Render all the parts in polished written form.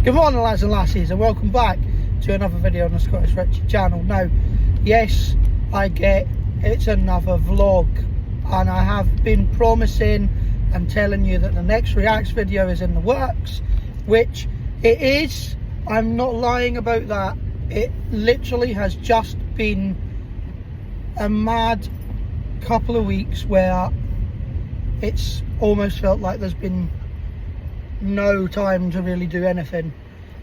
Good morning, lads and lassies, and welcome back to another video on the Scottish Richie channel. Now, yes, I get it's another vlog, and I have been promising and telling you that the next Reacts video is in the works, which it is. I'm not lying about that. It literally has just been a mad couple of weeks where it's almost felt like there's been no time to really do anything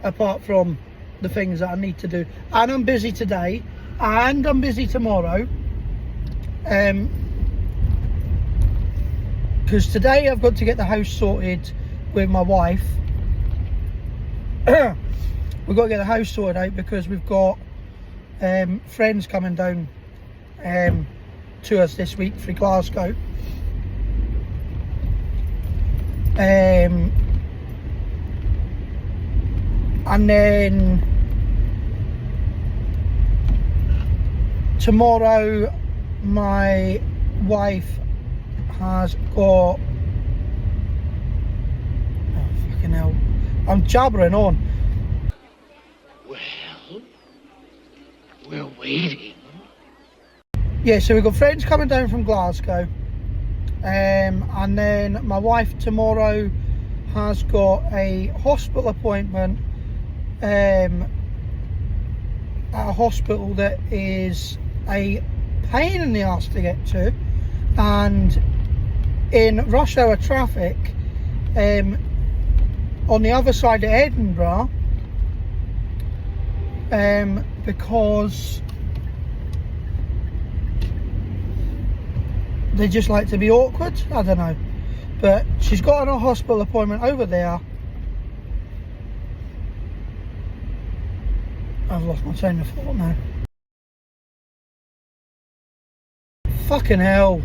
apart from the things that I need to do. And I'm busy today and I'm busy tomorrow, because today I've got to get the house sorted with my wife. We've got to get the house sorted out because we've got friends coming down to us this week from Glasgow. And then tomorrow my wife has got, oh fucking hell, I'm jabbering on. Well, we're waiting. Yeah, so we've got friends coming down from Glasgow, and then my wife tomorrow has got a hospital appointment at a hospital that is a pain in the arse to get to, and in rush hour traffic on the other side of Edinburgh, because they just like to be awkward. I don't know, but she's got a hospital appointment over there. I've lost my train of thought now. Fucking hell.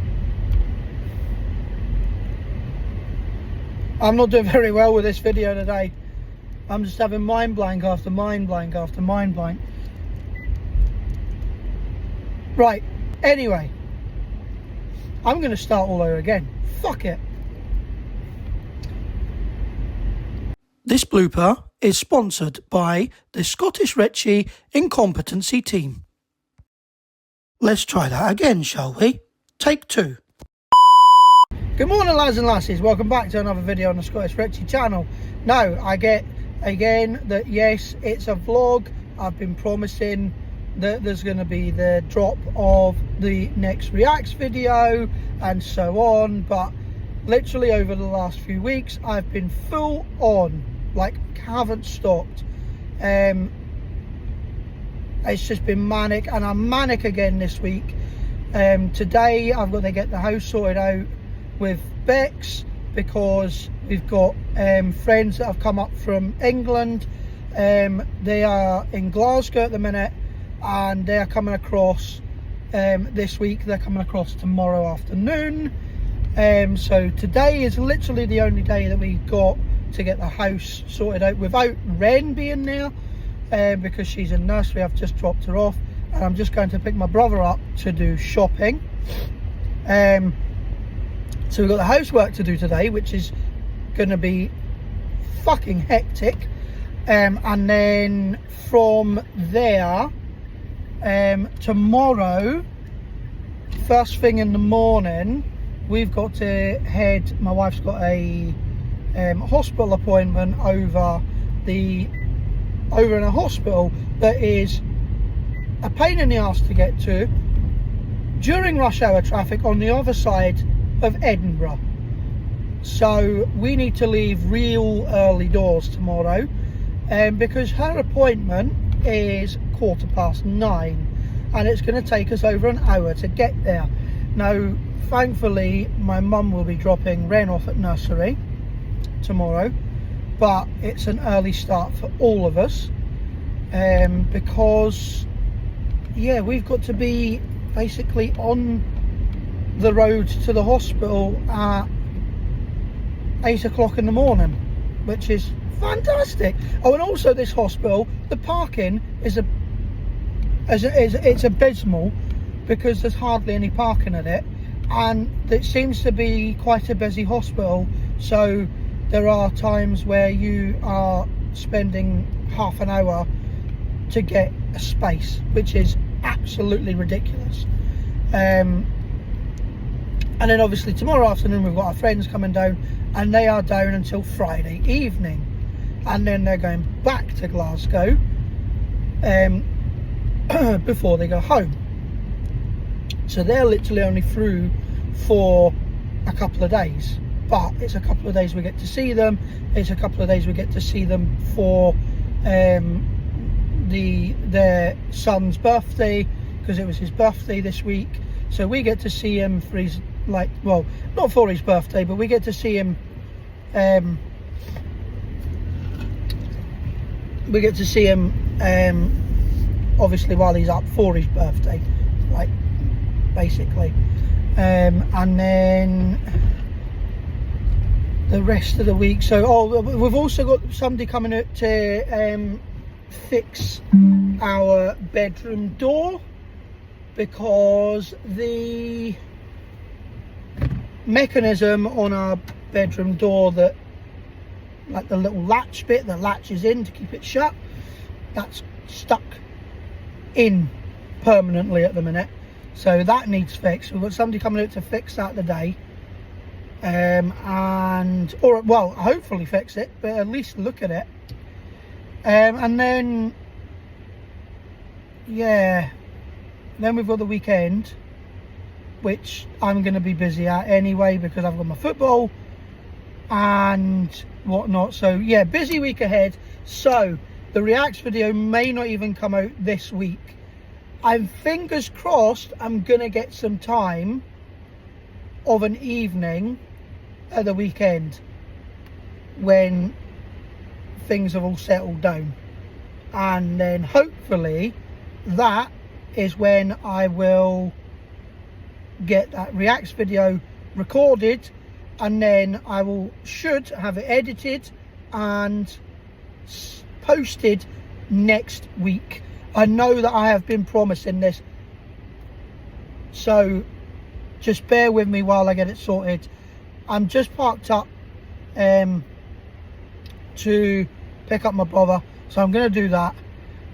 I'm not doing very well with this video today. I'm just having mind blank after mind blank after mind blank. Right, anyway, I'm going to start all over again. Fuck it. This blooper is sponsored by the Scottish Richie Incompetency Team. Let's try that again, shall we? Take two. Good morning, lads and lassies. Welcome back to another video on the Scottish Richie channel. Now, I get again that yes, it's a vlog. I've been promising that there's going to be the drop of the next Reacts video and so on, but literally over the last few weeks I've been full on, like, haven't stopped. It's just been manic, and I'm manic again this week. Today I've got to get the house sorted out with Bex because we've got friends that have come up from England. They are in Glasgow at the minute, and they are coming across this week. They're coming across tomorrow afternoon. So today is literally the only day that we got to get the house sorted out without Ren being there, because she's in nursery. I've just dropped her off and I'm just going to pick my brother up to do shopping. So we've got the housework to do today, which is going to be fucking hectic, and then from there, tomorrow first thing in the morning we've got to head, my wife's got a hospital appointment over in a hospital that is a pain in the arse to get to during rush hour traffic on the other side of Edinburgh. So we need to leave real early doors tomorrow, because her appointment is 9:15 and it's going to take us over an hour to get there. Now, thankfully my mum will be dropping Ren off at nursery tomorrow, but it's an early start for all of us, because yeah, we've got to be basically on the road to the hospital at 8 o'clock in the morning, which is fantastic. Oh, and also this hospital, the parking is it's abysmal because there's hardly any parking at it, and it seems to be quite a busy hospital, so there are times where you are spending half an hour to get a space, which is absolutely ridiculous. And then obviously tomorrow afternoon we've got our friends coming down, and they are down until Friday evening, and then they're going back to Glasgow before they go home. So they're literally only through for a couple of days, but it's a couple of days we get to see them. It's a couple of days we get to see them for their son's birthday, because it was his birthday this week. So we get to see him for his, like, well, not for his birthday, but we get to see him obviously while he's up for his birthday, like, basically. And then the rest of the week, so we've also got somebody coming out to fix our bedroom door, because the mechanism on our bedroom door, that, like, the little latch bit that latches in to keep it shut, that's stuck in permanently at the minute. So that needs fixed. We've got somebody coming out to fix that today, or well, hopefully fix it, but at least look at it. And then, yeah, then we've got the weekend, which I'm going to be busy at anyway, because I've got my football and whatnot. So yeah, busy week ahead. So the Reacts video may not even come out this week. I'm fingers crossed I'm going to get some time of an evening at the weekend when things have all settled down, and then hopefully that is when I will get that Reacts video recorded, and then I should have it edited and posted next week. I know that I have been promising this, so just bear with me while I get it sorted. I'm just parked up to pick up my brother, so I'm going to do that,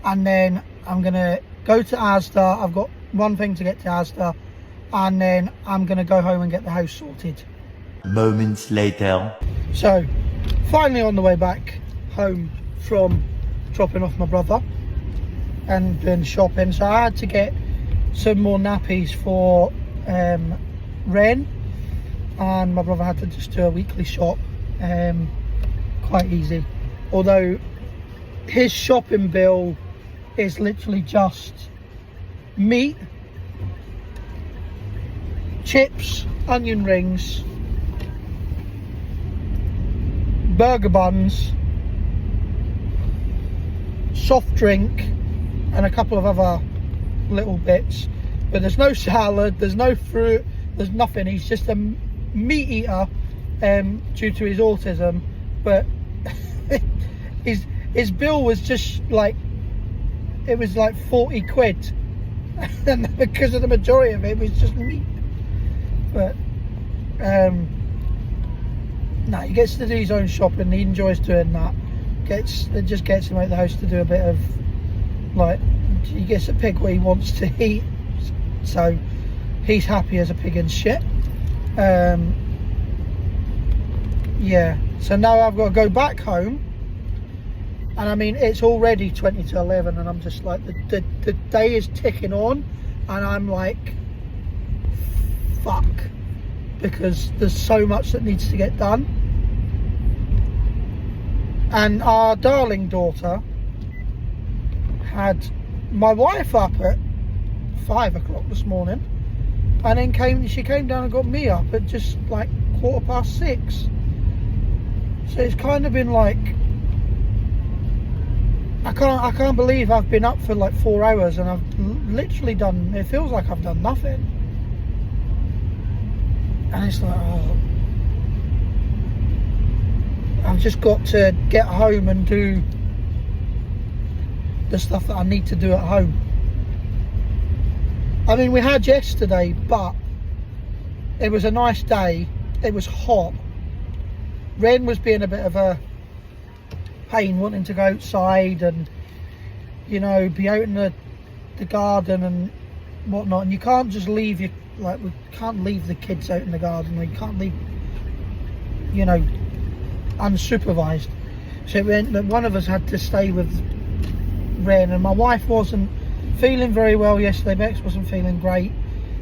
and then I'm going to go to Asda. I've got one thing to get to Asda, and then I'm going to go home and get the house sorted. Moments later. So finally on the way back home from dropping off my brother and doing shopping, so I had to get some more nappies for Ren, and my brother had to just do a weekly shop. Quite easy, although his shopping bill is literally just meat, chips, onion rings, burger buns, soft drink, and a couple of other little bits. But there's no salad, there's no fruit, there's nothing. He's just a meat eater due to his autism. But his bill was just like, it was like 40 quid, and because of the majority of it was just meat. But no, he gets to do his own shopping. He enjoys doing that. It just gets him out of the house to do a bit of, like, he gets to pick what he wants to eat, so he's happy as a pig in shit. Yeah, so now I've got to go back home, and I mean, it's already 20 to 11, and I'm just like, the day is ticking on, and I'm like, fuck, because there's so much that needs to get done. And our darling daughter had my wife up at 5 o'clock this morning, and then she came down and got me up at just like 6:15. So it's kind of been like, I can't believe I've been up for like 4 hours, and I've literally done, it feels like I've done nothing. And it's like, oh, I've just got to get home and do the stuff that I need to do at home. I mean, we had yesterday, but it was a nice day. It was hot. Ren was being a bit of a pain wanting to go outside and, you know, be out in the garden and whatnot. And you can't just leave we can't leave the kids out in the garden. We can't leave, you know, unsupervised. So it meant that one of us had to stay with Ren, and my wife wasn't feeling very well yesterday. Bex wasn't feeling great,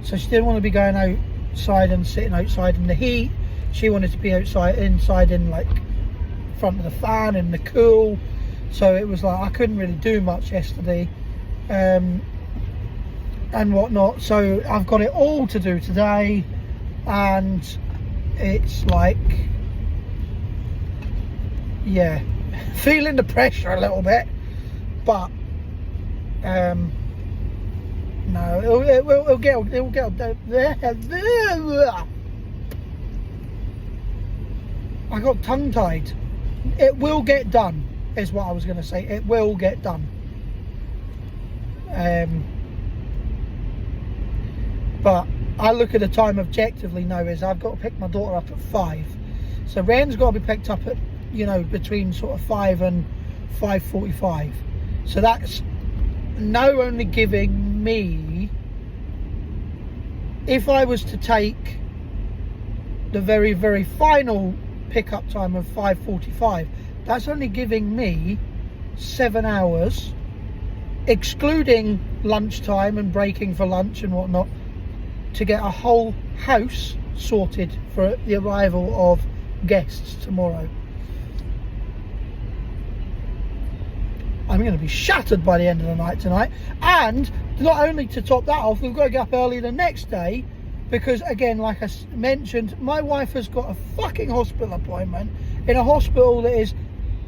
so she didn't want to be going outside and sitting outside in the heat. She wanted to be inside in like front of the fan in the cool. So it was like I couldn't really do much yesterday, and whatnot. So I've got it all to do today, and it's like, yeah, feeling the pressure a little bit, but no, it'll get I got tongue tied. It will get done, is what I was going to say. It will get done. But I look at the time objectively now, is I've got to pick my daughter up at 5. So Ren's got to be picked up at, you know, between sort of 5 and 5:45. So that's now only giving me, if I was to take the very, very final pickup time of 5:45, that's only giving me 7 hours, excluding lunchtime and breaking for lunch and whatnot, to get a whole house sorted for the arrival of guests tomorrow. I'm going to be shattered by the end of the night tonight. And not only to top that off, we've got to get up early the next day, because again, like I mentioned, my wife has got a fucking hospital appointment in a hospital that is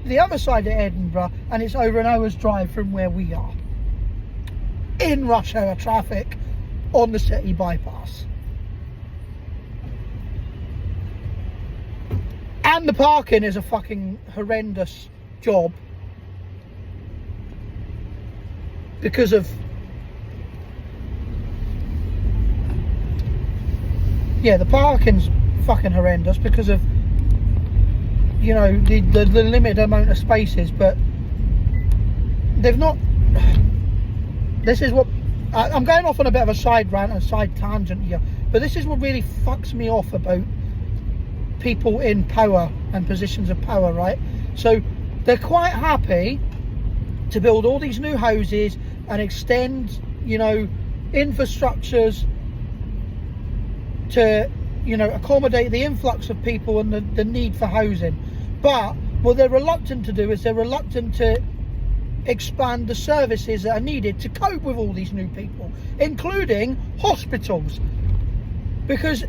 the other side of Edinburgh, and it's over an hour's drive from where we are, in rush hour traffic on the city bypass. And the parking is a fucking horrendous job because of, yeah, the parking's fucking horrendous because of, you know, the limited amount of spaces. But they've not, this is what, I'm going off on a bit of a side rant and side tangent here, but this is what really fucks me off about people in power and positions of power, right? So they're quite happy to build all these new houses and extend, you know, infrastructures to, you know, accommodate the influx of people and the need for housing. But what they're reluctant to do is they're reluctant to expand the services that are needed to cope with all these new people, including hospitals, because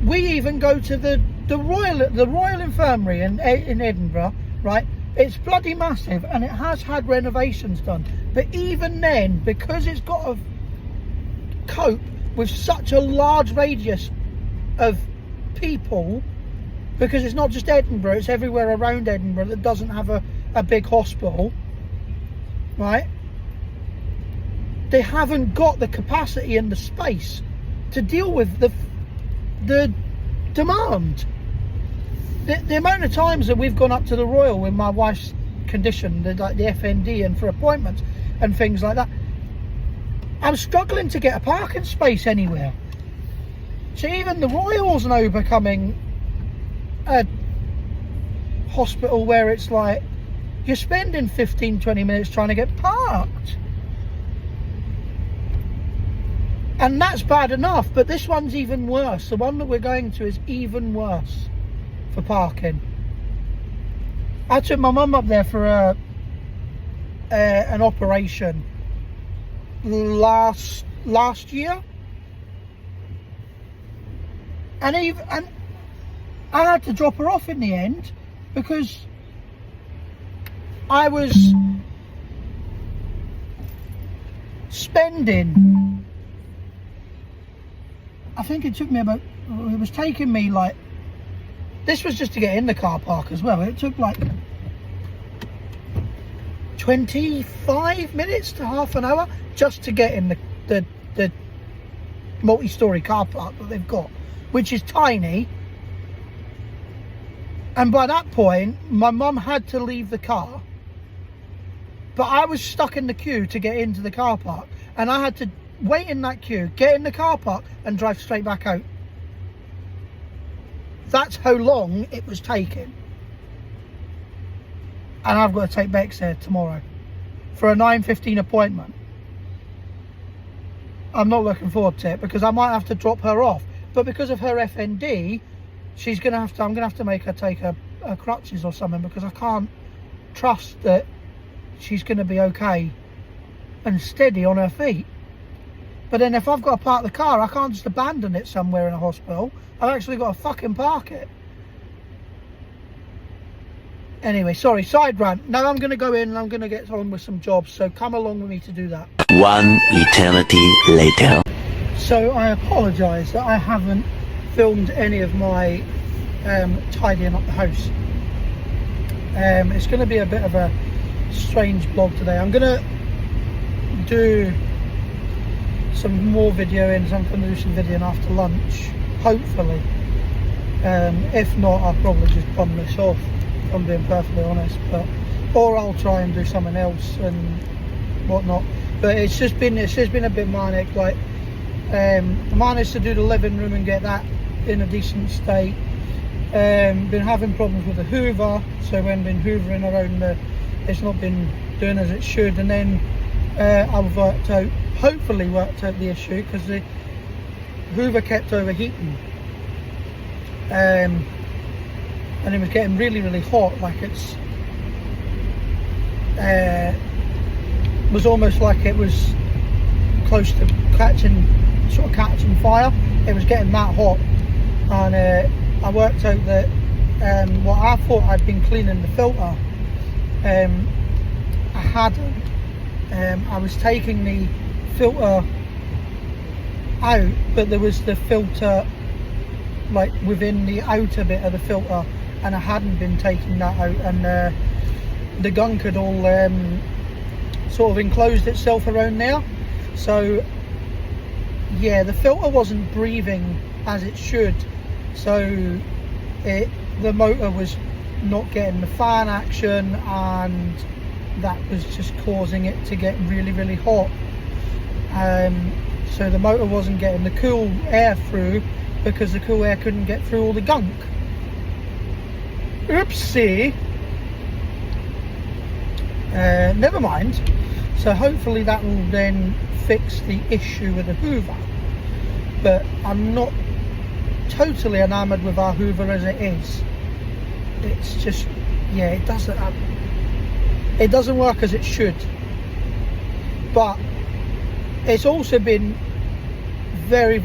we even go to the Royal Infirmary in Edinburgh, right? It's bloody massive, and it has had renovations done, but even then, because it's got to cope with such a large radius of people, because it's not just Edinburgh, it's everywhere around Edinburgh that doesn't have a big hospital, right? They haven't got the capacity and the space to deal with the demand. The amount of times that we've gone up to the Royal with my wife's condition, like the FND, and for appointments and things like that, I'm struggling to get a parking space anywhere. So even the Royal's now becoming a hospital where it's like you're spending 15-20 minutes trying to get parked, and that's bad enough, but this one's even worse. The one that we're going to is even worse for parking. I took my mum up there for an operation last year, and I had to drop her off in the end because I was spending, I think it took me about, it was taking me like, this was just to get in the car park as well, it took like 25 minutes to half an hour just to get in the multi-storey car park that they've got, which is tiny, And by that point, my mum had to leave the car. But I was stuck in the queue to get into the car park. And I had to wait in that queue, get in the car park and drive straight back out. That's how long it was taking. And I've got to take Bex there tomorrow for a 9:15 appointment. I'm not looking forward to it because I might have to drop her off. But because of her FND, I'm gonna have to make her take her crutches or something, because I can't trust that she's gonna be okay and steady on her feet. But then if I've got to park the car, I can't just abandon it somewhere in a hospital. I've actually got to fucking park it. Anyway, sorry, side rant. Now I'm gonna go in and I'm gonna get on with some jobs, so come along with me to do that. One eternity later. So I apologise that I haven't filmed any of my tidying up the house. It's going to be a bit of a strange vlog today. I'm going to do some more videoing, so I'm going to do some videoing after lunch, hopefully. If not, I'll probably just bum this off, if I'm being perfectly honest, or I'll try and do something else and whatnot. But it's just been a bit manic. Like, I managed to do the living room and get that in a decent state. Been having problems with the hoover, so when been hoovering around it's not been doing as it should. And then I've hopefully worked out the issue, because the hoover kept overheating, and it was getting really hot. Like it's was almost like it was close to catching fire. It was getting that hot, and I worked out that what I thought I'd been cleaning the filter, I hadn't. I was taking the filter out, but there was the filter like within the outer bit of the filter, and I hadn't been taking that out, and the gunk had all sort of enclosed itself around there. So yeah, the filter wasn't breathing as it should, so the motor was not getting the fan action, and that was just causing it to get really hot. So the motor wasn't getting the cool air through, because the cool air couldn't get through all the gunk. Oopsie. Never mind. So hopefully that will then fix the issue with the hoover. But I'm not totally enamoured with our hoover as it is. It's just, yeah, it doesn't work as it should. But it's also been very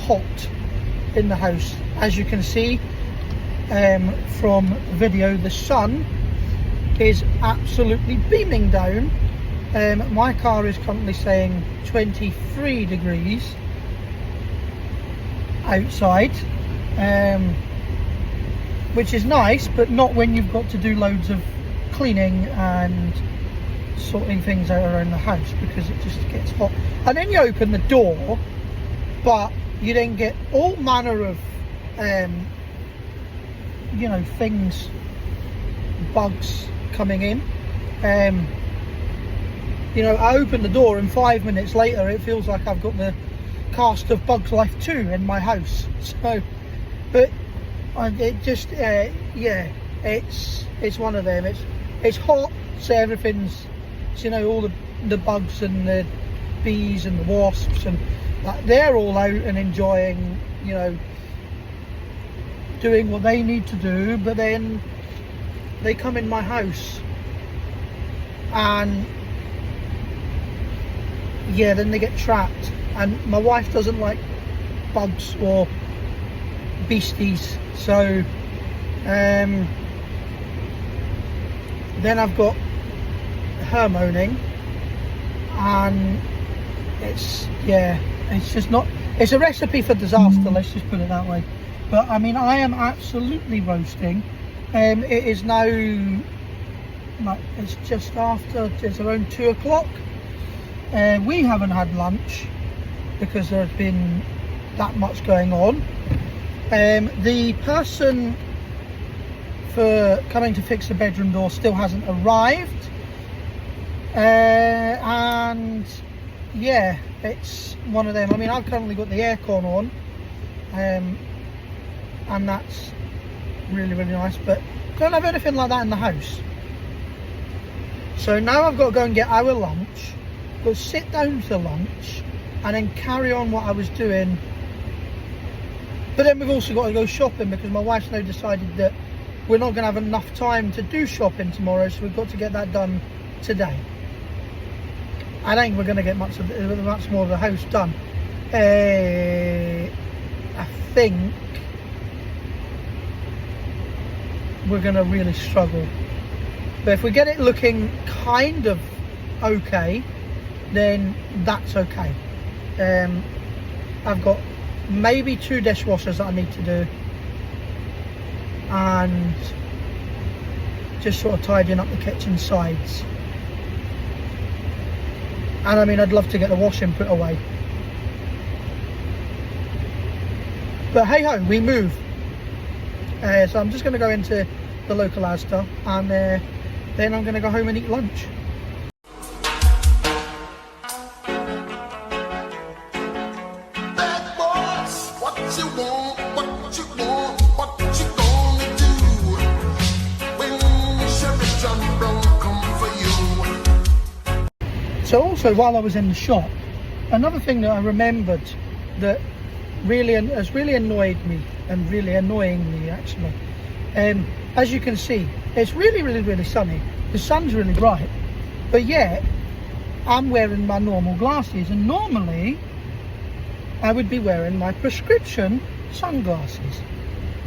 hot in the house, as you can see from the video. The sun is absolutely beaming down. My car is currently saying 23 degrees outside, which is nice, but not when you've got to do loads of cleaning and sorting things out around the house, because it just gets hot. And then you open the door, but you then get all manner of you know, things, bugs coming in. You know, I open the door and 5 minutes later it feels like I've got the cast of Bugs Life 2 in my house. So, but it just yeah, it's one of them. It's hot, so everything's, you know, all the bugs and the bees and the wasps, and they're all out and enjoying, you know, doing what they need to do. But then they come in my house, and yeah, then they get trapped. And my wife doesn't like bugs or beasties, so then I've got her moaning, and it's, yeah, it's just not, it's a recipe for disaster, let's just put it that way. But I mean, I am absolutely roasting. It is now, it's just after, it's around 2 o'clock. We haven't had lunch because there's been that much going on. The person for coming to fix the bedroom door still hasn't arrived, and yeah, it's one of them. I mean, I've currently got the aircon on, and that's really nice, but don't have anything like that in the house. So now I've got to go and get our lunch, go sit down for lunch, and then carry on what I was doing. But then we've also got to go shopping, because my wife's now decided that we're not going to have enough time to do shopping tomorrow, so we've got to get that done today. I don't think we're going to get much more of the house done. I think we're going to really struggle. But if we get it looking kind of okay, then that's okay. I've got maybe 2 dishwashers that I need to do, and just sort of tidying up the kitchen sides. And I mean, I'd love to get the washing put away, but hey ho, we move. So I'm just going to go into the local Asda, and then I'm going to go home and eat lunch. So also, while I was in the shop, another thing that I remembered that has really annoyed me, and really annoying me actually, as you can see, it's really sunny. The sun's really bright, but yet I'm wearing my normal glasses, and normally I would be wearing my prescription sunglasses,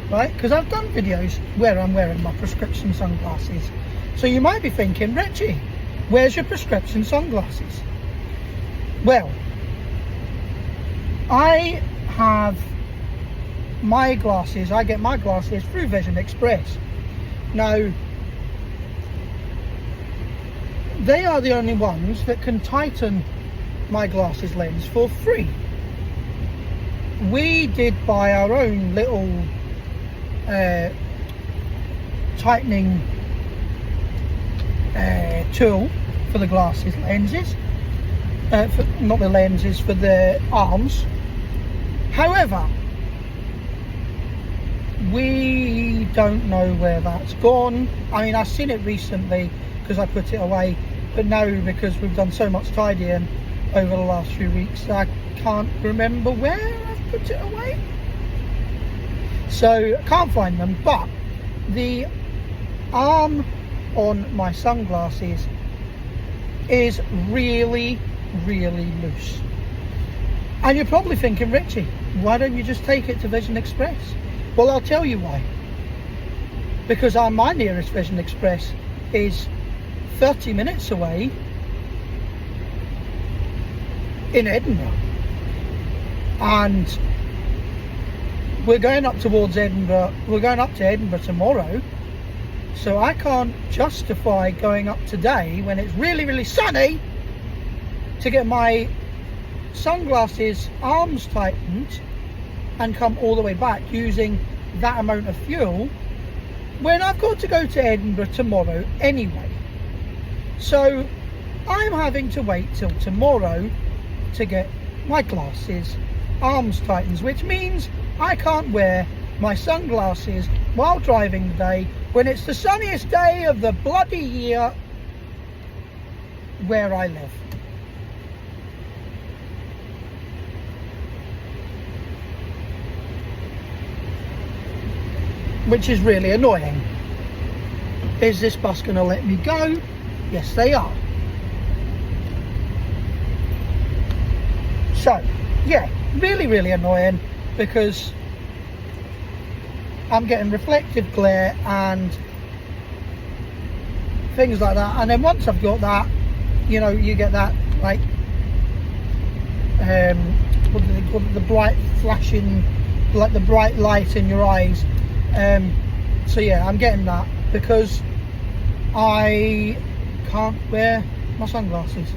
right? Because I've done videos where I'm wearing my prescription sunglasses. So you might be thinking, Richie, where's your prescription sunglasses? Well, I have my glasses, I get my glasses through Vision Express. Now, they are the only ones that can tighten my glasses lens for free. We did buy our own little tightening tool for the glasses lenses, not the lenses, for the arms. However, we don't know where that's gone. I mean, I've seen it recently because I put it away, but now, because we've done so much tidying over the last few weeks, I can't remember where I've put it away. So I can't find them, but the arm on my sunglasses is really loose. And you're probably thinking, Richie, why don't you just take it to Vision Express? Well, I'll tell you why. Because my nearest Vision Express is 30 minutes away in Edinburgh, and we're going up towards Edinburgh. We're going up to Edinburgh tomorrow, so I can't justify going up today when it's really sunny to get my sunglasses arms tightened and come all the way back using that amount of fuel when I've got to go to Edinburgh tomorrow anyway. So I'm having to wait till tomorrow to get my glasses arms tightened, which means I can't wear my sunglasses while driving today when it's the sunniest day of the bloody year where I live. Which is really annoying. Is this bus going to let me go? Yes, they are. So, yeah, really annoying, because I'm getting reflective glare and things like that. And then once I've got that, you know, you get that, like, what do they call it? The bright flashing, like the bright light in your eyes. So yeah, I'm getting that because I can't wear my sunglasses.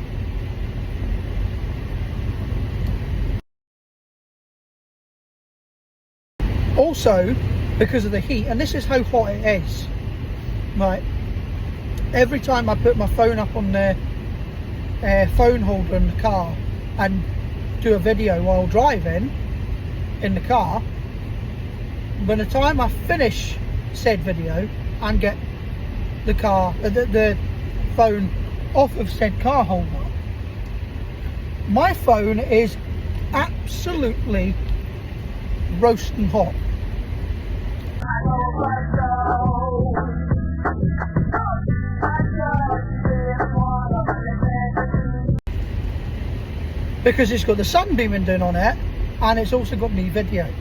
also because of the heat, and this is how hot it is, right? Every time I put my phone up on the phone holder in the car and do a video while driving in the car, by the time I finish said video and get the phone off of said car holder, my phone is absolutely roasting hot. Because it's got the sun beaming down on it, and it's also got me video.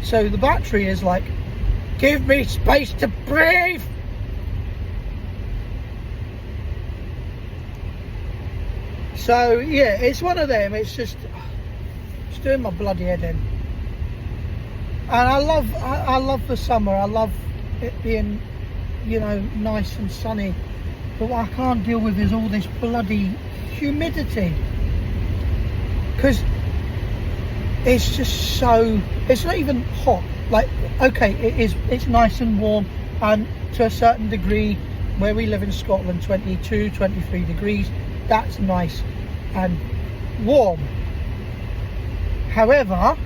So the battery is like, give me space to breathe. So yeah, it's one of them. It's just, it's doing my bloody head in. And I love the summer. I love it being, you know, nice and sunny. But what I can't deal with is all this bloody humidity. Because it's just so, it's not even hot. Like, okay, it's nice and warm, and to a certain degree, where we live in Scotland, 22, 23 degrees, that's nice and warm. However,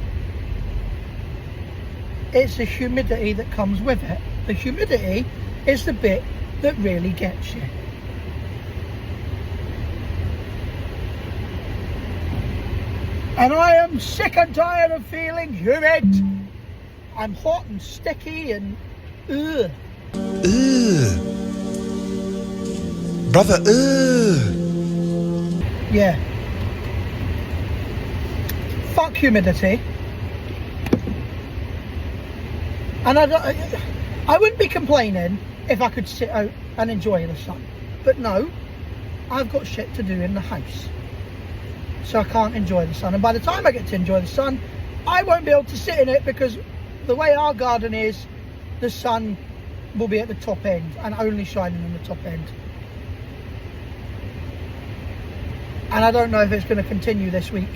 it's the humidity that comes with it. The humidity is the bit that really gets you. And I am sick and tired of feeling humid. I'm hot and sticky and ugh. Ugh. Brother, ugh. Yeah. Fuck humidity. And I wouldn't be complaining if I could sit out and enjoy the sun. But no, I've got shit to do in the house. So I can't enjoy the sun. And by the time I get to enjoy the sun, I won't be able to sit in it, because the way our garden is, the sun will be at the top end and only shining on the top end. And I don't know if it's going to continue this week.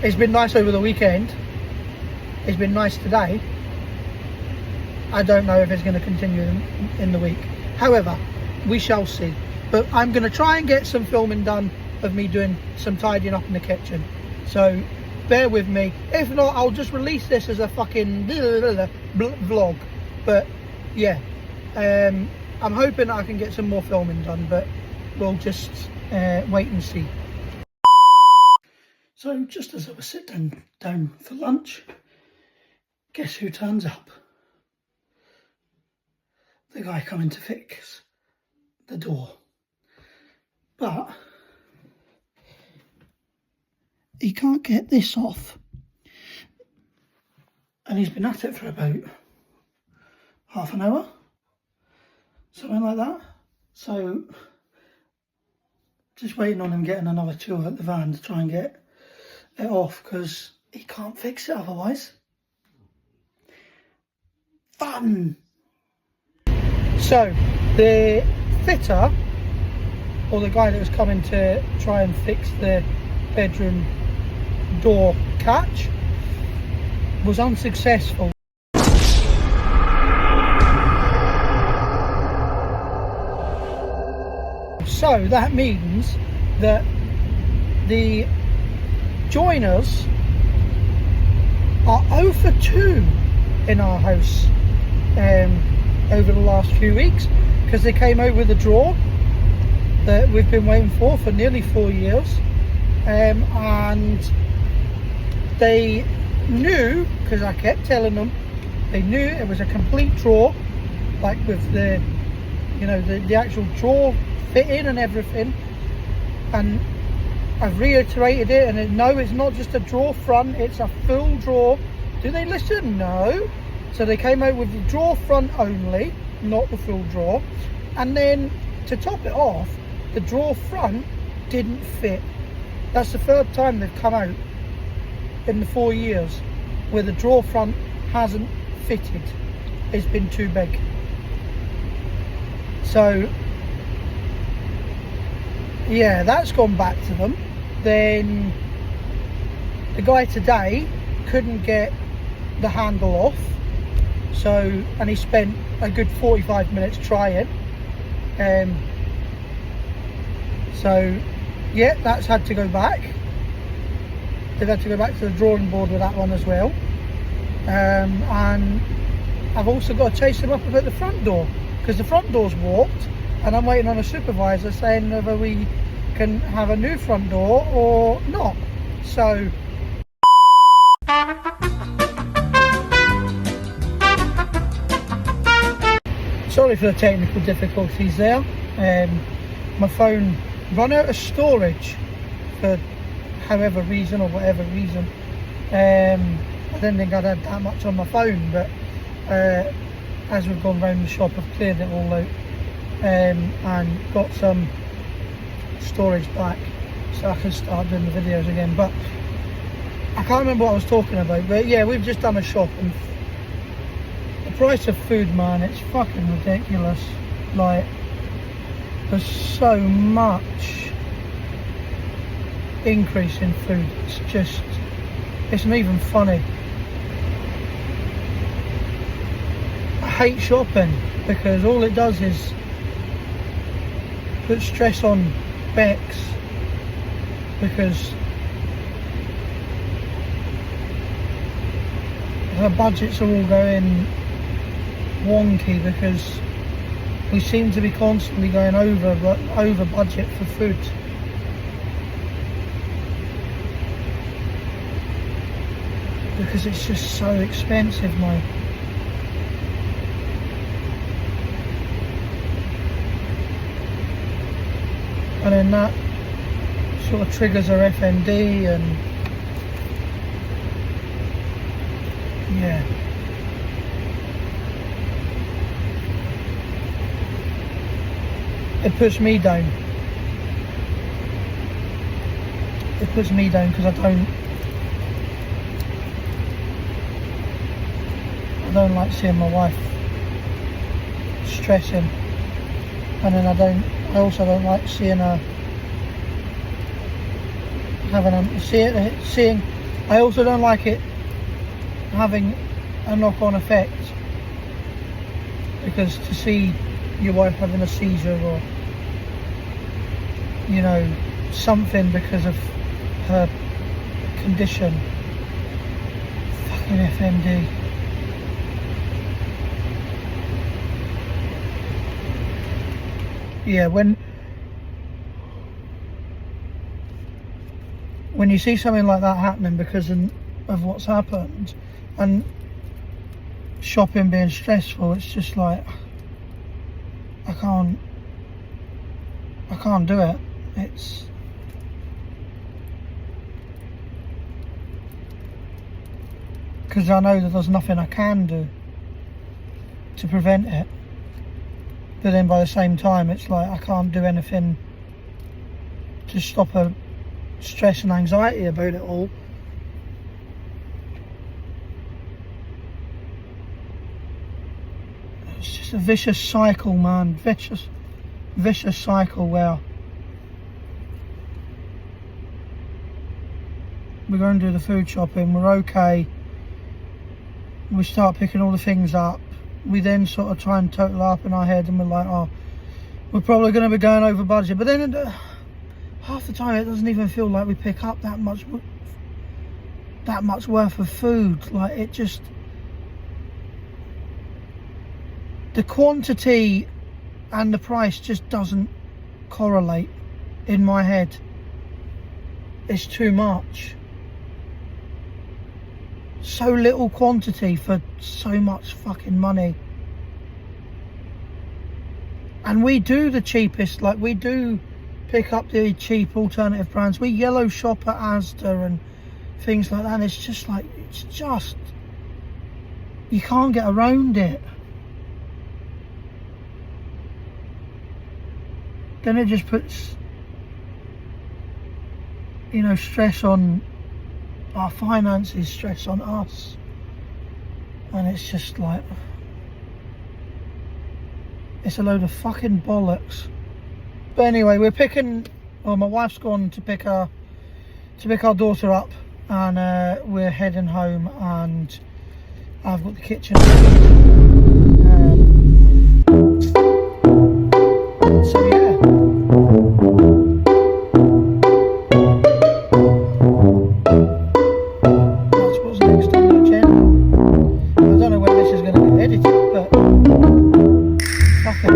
It's been nice over the weekend. It's been nice today. I don't know if it's going to continue in the week. However, we shall see. But I'm going to try and get some filming done of me doing some tidying up in the kitchen. So bear with me. If not, I'll just release this as a fucking vlog. But yeah, I'm hoping I can get some more filming done, but we'll just wait and see. So just as I was sitting down for lunch, guess who turns up? The guy coming to fix the door. But he can't get this off, and he's been at it for about half an hour, something like that. So just waiting on him getting another tool at the van to try and get it off, because he can't fix it otherwise. Fun! So the fitter, or the guy that was coming to try and fix the bedroom door catch, was unsuccessful. So that means that the joiners are 0 for 2 in our house over the last few weeks, because they came out with a drawer that we've been waiting for nearly 4 years, and they knew, because I kept telling them, they knew it was a complete drawer, like with the, you know, the actual drawer fitting and everything. And I've reiterated it, and no, it's not just a drawer front, it's a full drawer. Do they listen? No. So they came out with the drawer front only, not the full drawer. And then to top it off, the drawer front didn't fit. That's the third time they've come out in the 4 years where the drawer front hasn't fitted. It's been too big. So yeah, that's gone back to them. Then The guy today couldn't get the handle off, and he spent a good 45 minutes trying. So yeah, that's had to go back. They've had to go back to the drawing board with that one as well. And I've also got to chase them up about the front door, because the front door's warped, and I'm waiting on a supervisor saying whether we can have a new front door or not. So sorry for the technical difficulties there. My phone ran out of storage for however reason or whatever reason. I didn't think I'd had that much on my phone, but as we've gone round the shop, I've cleared it all out and got some storage back so I can start doing the videos again. But I can't remember what I was talking about, but yeah, we've just done a shop, and the price of food, man, it's fucking ridiculous. Like, there's so much increase in food, it's not even funny. I hate shopping because all it does is put stress on Bex, because her budgets are all going wonky, because we seem to be constantly going over budget for food. Because it's just so expensive, mate. And then that sort of triggers our FND, and yeah. It puts me down. It puts me down because I don't like seeing my wife stressing, and then I also don't like seeing her seeing. I also don't like it having a knock-on effect, because to see your wife having a seizure, or you know, something because of her condition, fucking FMD. Yeah, when you see something like that happening because of what's happened, and shopping being stressful, it's just like, I can't do it. It's because I know that there's nothing I can do to prevent it. But then by the same time, it's like I can't do anything to stop her stress and anxiety about it all. It's just a vicious cycle, man. Vicious cycle where we go and do the food shopping, we're okay, we start picking all the things up, we then sort of try and total up in our head, and we're like, oh, we're probably going to be going over budget. But then half the time it doesn't even feel like we pick up that much worth of food. Like, it just, the quantity and the price just doesn't correlate in my head. It's too much. So little quantity for so much fucking money. And we do the cheapest, like, we do pick up the cheap alternative brands. We yellow shop at Asda and things like that, and it's just like, you can't get around it. Then it just puts, you know, stress on our finances, stress on us, and it's just like, it's a load of fucking bollocks. But anyway, my wife's gone to pick our daughter up and we're heading home, and I've got the kitchen. So yeah. That's what's next on the agenda. I don't know when this is going to get edited, but nothing.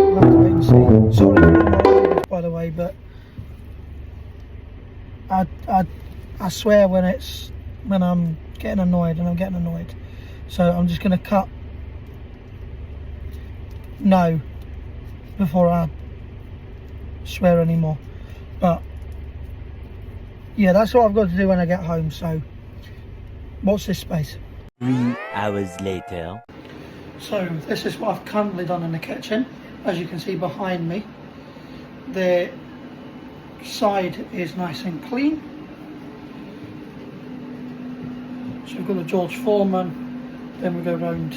We'll have to wait and see. Sorry for all my language, by the way, but I swear when I'm getting annoyed, and I'm getting annoyed. So I'm just going to cut no before I swear anymore. But yeah, that's what I've got to do when I get home. So watch this space. 3 hours later. So this is what I've currently done in the kitchen. As you can see behind me, the side is nice and clean. So we've got the George Foreman, then we go round.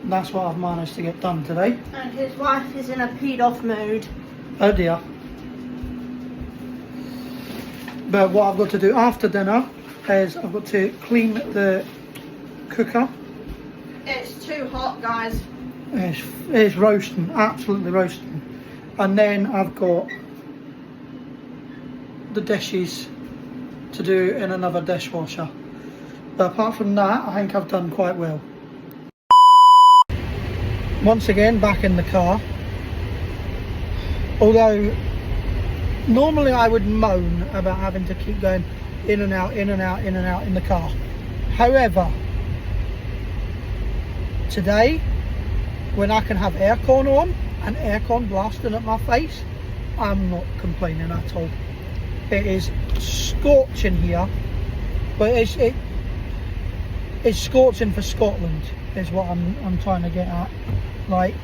That's what I've managed to get done today. And his wife is in a peed off mood. Oh dear. But what I've got to do after dinner is I've got to clean the cooker. It's too hot, guys. It's roasting, absolutely roasting. And then I've got the dishes to do in another dishwasher. But apart from that, I think I've done quite well. Once again, back in the car. Although normally I would moan about having to keep going in and out, in and out, in and out in the car. However, today, when I can have aircon on and aircon blasting at my face, I'm not complaining at all. It is scorching here, but it's scorching for Scotland is what I'm trying to get at. Like,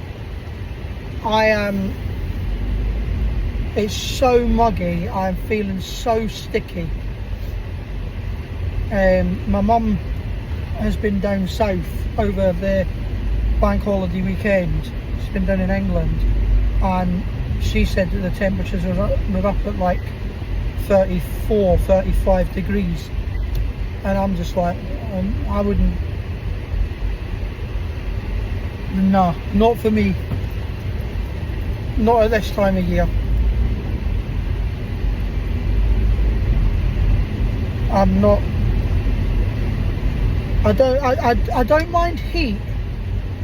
it's so muggy, I'm feeling so sticky. My mum has been down south over the bank holiday weekend. She's been down in England, and she said that the temperatures were up at like 34, 35 degrees, and I'm just like, I wouldn't, no, not for me, not at this time of year. I'm not, I don't mind heat.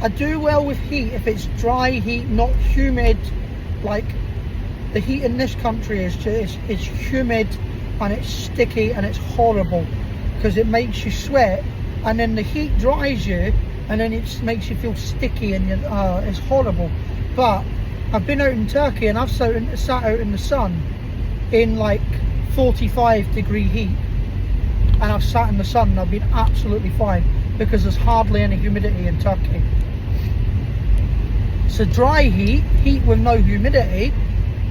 I do well with heat if it's dry heat, not humid. Like the heat in this country is just, it's humid and it's sticky and it's horrible because it makes you sweat, and then the heat dries you and then it makes you feel sticky, and it's horrible. But I've been out in Turkey and I've sat out in the sun in like 45 degree heat, and I've sat in the sun and I've been absolutely fine because there's hardly any humidity in Turkey. So dry heat with no humidity,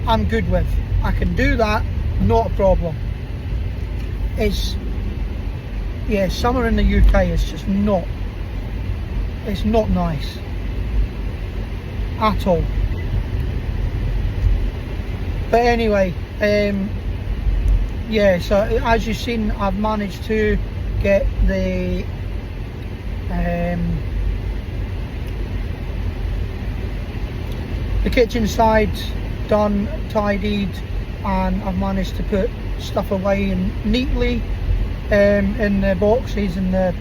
I'm good with. I can do that, not a problem. It's, yeah, summer in the UK is just not, it's not nice at all. But anyway, yeah, so as you've seen, I've managed to get the kitchen side done, tidied, and I've managed to put stuff away neatly in the boxes and the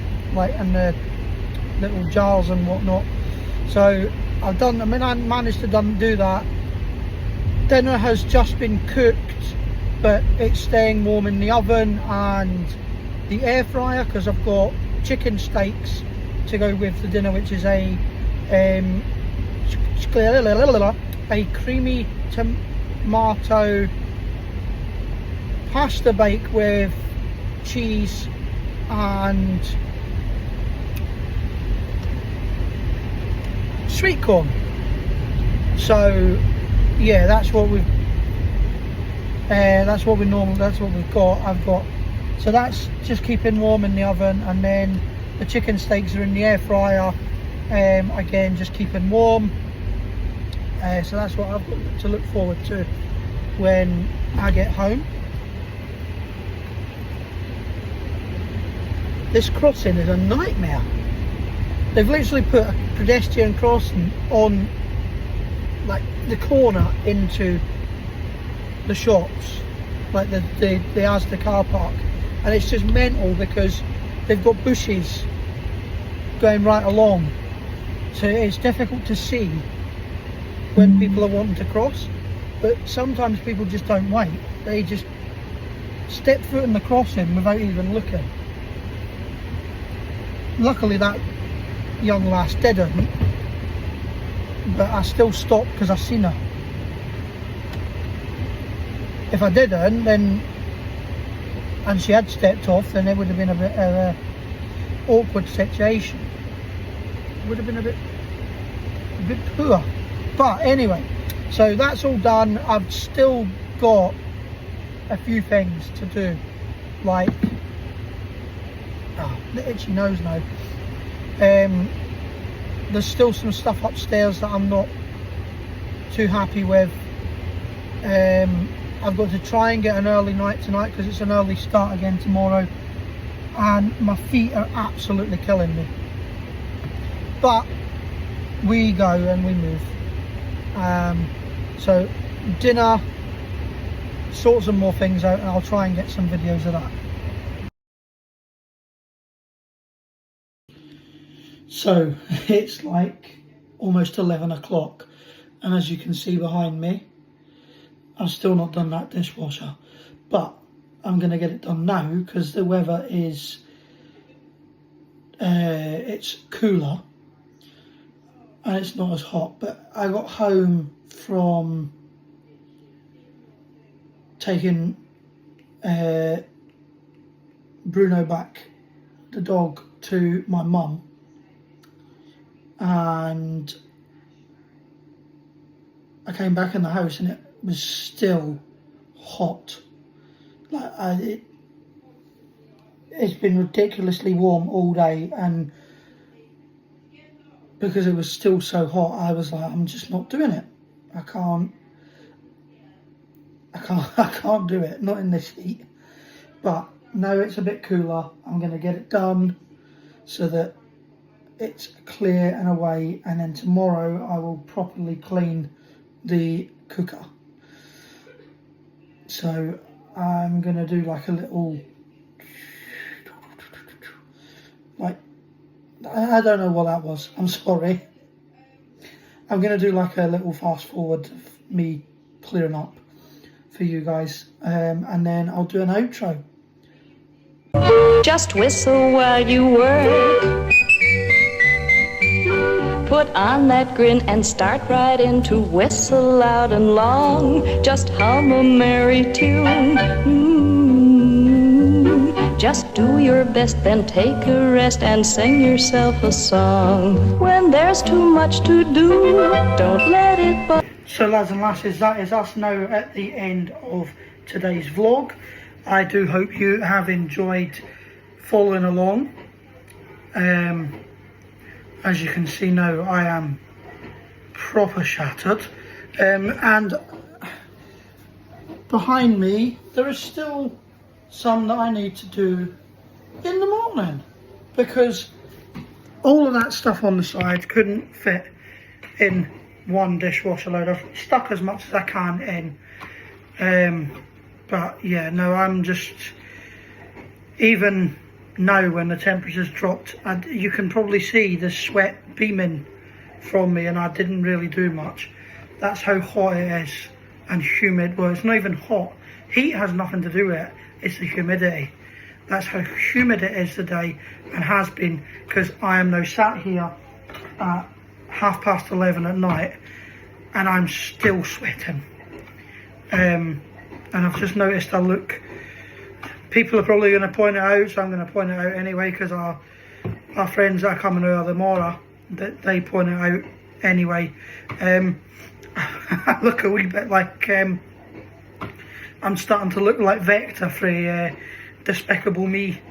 little jars and whatnot. So I managed to do that. Dinner has just been cooked, but it's staying warm in the oven and the air fryer, because I've got chicken steaks to go with the dinner, which is a creamy tomato pasta bake with cheese and sweet corn. So yeah, that's what we've got. I've got, so that's just keeping warm in the oven, and then the chicken steaks are in the air fryer, again just keeping warm. So that's what I've got to look forward to. when I get home. This crossing is a nightmare. They've literally put a pedestrian crossing on like the corner into the shops, like the Asda car park, and it's just mental because they've got bushes going right along, so it's difficult to see when people are wanting to cross. But sometimes people just don't wait, they just step foot in the crossing without even looking. Luckily that young lass didn't, but I still stopped because I seen her. If I didn't, then, and she had stepped off, then it would have been a bit of an awkward situation. It would have been a bit poor. But anyway, so that's all done. I've still got a few things to do, like, the itchy nose now. There's still some stuff upstairs that I'm not too happy with. I've got to try and get an early night tonight because it's an early start again tomorrow, and my feet are absolutely killing me. But we go and we move. So dinner, sort some more things out, and I'll try and get some videos of that. So it's like almost 11 o'clock, and as you can see behind me, I've still not done that dishwasher, but I'm going to get it done now because the weather is, it's cooler and it's not as hot. But I got home from taking Bruno back, the dog, to my mum, and I came back in the house and it was still hot. Like it's been ridiculously warm all day, and because it was still so hot, I was like, I'm just not doing it. I can't do it, not in this heat. But now it's a bit cooler, I'm going to get it done so that it's clear and away, and then tomorrow I will properly clean the cooker. So I'm going to do like a little, like, I don't know what that was, I'm sorry. I'm going to do like a little fast forward of me clearing up for you guys, and then I'll do an outro. Just whistle while you work. Put on that grin and start right in to whistle loud and long. Just hum a merry tune. Just do your best, then take a rest and sing yourself a song. When there's too much to do, don't let it bother. So lads and lasses, that is us now at the end of today's vlog. I do hope you have enjoyed following along. As you can see now, I am proper shattered, and behind me there is still some that I need to do in the morning, because all of that stuff on the side couldn't fit in one dishwasher load. I've stuck as much as I can in, but yeah, no, I'm just, even now when the temperature's dropped, you can probably see the sweat beaming from me, and I didn't really do much. That's how hot it is and humid. Well, it's not even hot. Heat has nothing to do with it, it's the humidity. That's how humid it is today, and has been, because I am now sat here at 11:30 at night and I'm still sweating. And I've just noticed I look, people are probably going to point it out, so I'm going to point it out anyway, because our friends that are coming over tomorrow, that they point it out anyway. I look a wee bit like, I'm starting to look like Vector for Despicable Me.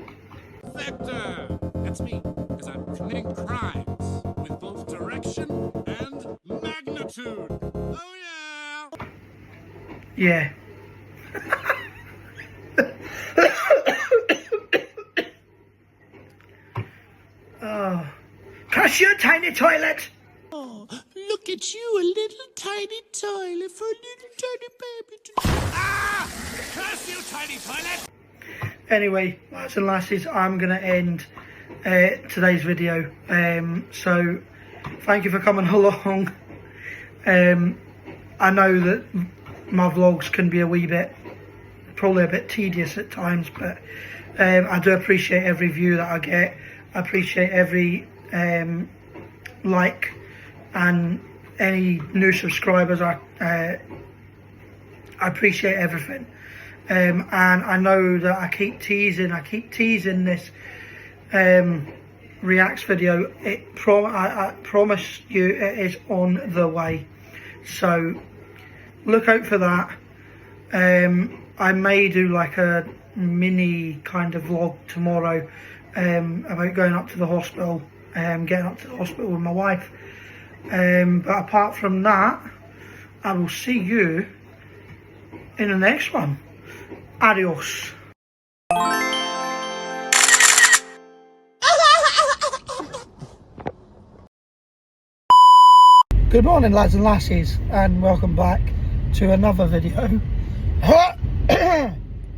Vector! That's me, because I'm committing crimes with both direction and magnitude. Oh yeah! Yeah. Oh. Crush your tiny toilet! Oh, look at you, a little tiny toilet for a little tiny baby to... Ah! Curse you, tiny toilet! Anyway, lads and lasses, I'm going to end today's video. So, thank you for coming along. I know that my vlogs can be a wee bit, probably a bit tedious at times, but I do appreciate every view that I get. I appreciate every like and any new subscribers. I appreciate everything. And I know that I keep teasing this reacts video. I promise you it is on the way, so look out for that. I may do like a mini kind of vlog tomorrow about going up to the hospital, getting up to the hospital with my wife. But apart from that, I will see you in the next one. Adios. Good morning, lads and lassies, and welcome back to another video.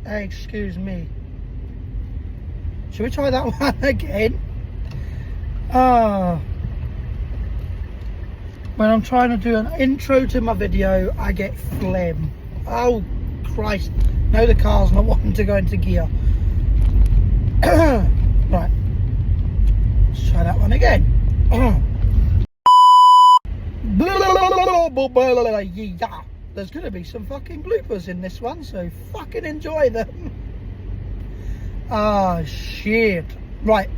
Excuse me. Should we try that one again? When I'm trying to do an intro to my video, I get phlegm. Oh Christ. No, the car's not wanting to go into gear. Right. Let's try that one again. There's going to be some fucking bloopers in this one, so fucking enjoy them. Ah, shit. Right.